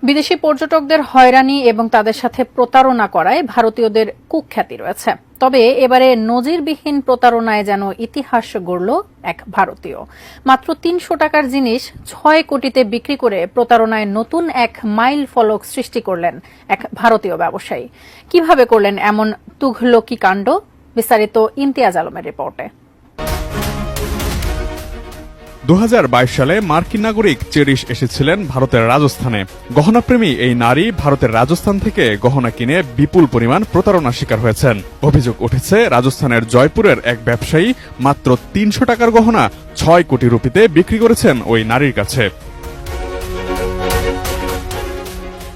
বিদেশি পর্যটকদের হয়রানি এবং তাদের সাথে প্রতারণা করায় ভারতীয়দের কুখ্যাতি রয়েছে। তবে এবারে নজিরবিহীন প্রতারণায় যেন ইতিহাস গড়ল এক ভারতীয়। মাত্র ৩০০ টাকার জিনিস ৬ কোটিতে বিক্রি করে প্রতারণায় নতুন এক মাইল ফলক সৃষ্টি করলেন এক ভারতীয় ব্যবসায়ী। কিভাবে করলেন এমন তুঘলকি কাণ্ড? বিস্তারিত ইমতিয়াজ আলমের রিপোর্টে। ২০২২ সালে মার্কিন নাগরিক চেরিশ এসেছিলেন ভারতের রাজস্থানে। গহনাপ্রেমী এই নারী ভারতের রাজস্থান থেকে গহনা কিনে বিপুল পরিমাণ প্রতারণার শিকার হয়েছেন। অভিযোগ উঠেছে রাজস্থানের জয়পুরের এক ব্যবসায়ী মাত্র ৩০০ টাকার গহনা ৬ কোটি রুপিতে বিক্রি করেছেন ওই নারীর কাছে।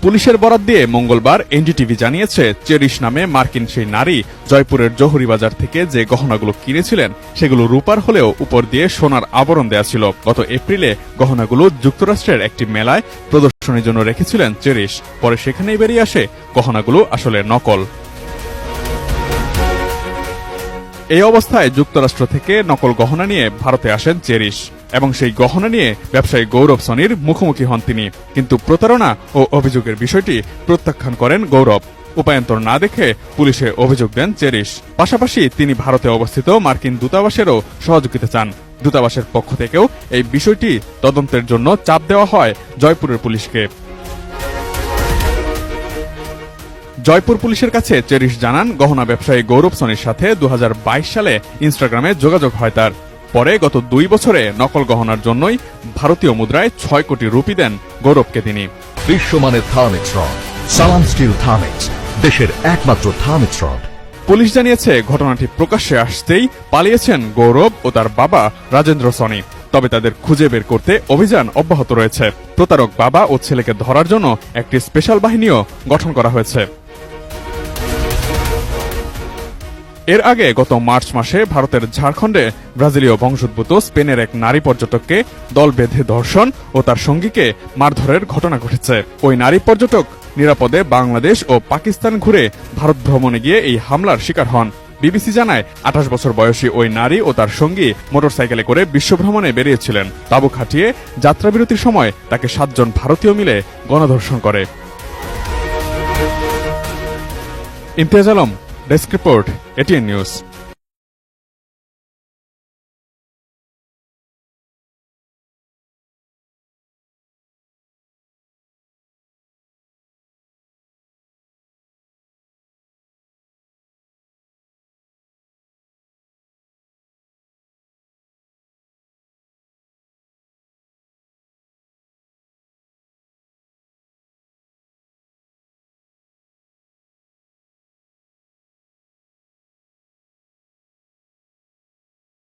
পুলিশের বরাত দিয়ে মঙ্গলবার এনডিটিভি জানিয়েছে, চেরিশ নামে মার্কিন সেই নারী জয়পুরের জহুরি বাজার থেকে যে গহনাগুলো কিনেছিলেন সেগুলো রূপার হলেও উপর দিয়ে সোনার আবরণ দেয়া ছিল। গত এপ্রিলে গহনাগুলো যুক্তরাষ্ট্রের একটি মেলায় প্রদর্শনীর জন্য রেখেছিলেন চেরিশ। পরে সেখানেই বেরিয়ে আসে গহনাগুলো আসলে নকল। এই অবস্থায় যুক্তরাষ্ট্র থেকে নকল গহনা নিয়ে ভারতে আসেন চেরিশ এবং সেই গহনা নিয়ে ব্যবসায়ী গৌরব সনির মুখোমুখি হন তিনি। কিন্তু প্রতারণা ও অভিযোগের বিষয়টি প্রত্যাখ্যান করেন গৌরব। উপায়ন্তর না দেখে পুলিশে অভিযোগ দেন চেরিশ। পাশাপাশি তিনি ভারতে অবস্থিত মার্কিন দূতাবাসেরও সহযোগিতা চান। দূতাবাসের পক্ষ থেকেও এই বিষয়টি তদন্তের জন্য চাপ দেওয়া হয় জয়পুরের পুলিশকে। জয়পুর পুলিশের কাছে চেরিশ জানান, গহনা ব্যবসায়ী গৌরব সনির সাথে ২০২২ সালে ইনস্টাগ্রামে যোগাযোগ হয় তার। পরে গত ২ বছরে নকল গহনার জন্যই ভারতীয় মুদ্রায় ৬ কোটি রুপি দেন গৌরবকে তিনি। বিশ্বমানের থার্মিক্স রড, সালাম স্টিল থার্মিক্স, দেশের একমাত্র থার্মিক্স রড। পুলিশ জানিয়েছে, ঘটনাটি প্রকাশ্যে আসতেই পালিয়েছেন গৌরব ও তার বাবা রাজেন্দ্র সনি। তবে তাদের খুঁজে বের করতে অভিযান অব্যাহত রয়েছে। প্রতারক বাবা ও ছেলেকে ধরার জন্য একটি স্পেশাল বাহিনীও গঠন করা হয়েছে। এর আগে গত মার্চ মাসে ভারতের ঝাড়খণ্ডে ব্রাজিলীয় বংশোদ্ভূত স্পেনের এক নারী পর্যটককে দল বেঁধে ধর্ষণ ও তার সঙ্গীকে মারধরের ঘটনা ঘটেছে। ওই নারী পর্যটক নিরাপদে বাংলাদেশ ও পাকিস্তান ঘুরে ভারত ভ্রমণে গিয়ে এই হামলার শিকার হন। বিবিসি জানায়, ২৮ বছর বয়সী ওই নারী ও তার সঙ্গী মোটরসাইকেলে করে বিশ্বভ্রমণে বেরিয়েছিলেন। তাঁবু খাটিয়ে যাত্রাবিরতির সময় তাকে ৭ জন ভারতীয় মিলে গণধর্ষণ করে। Imtiaz Alam, desk report, ATN news.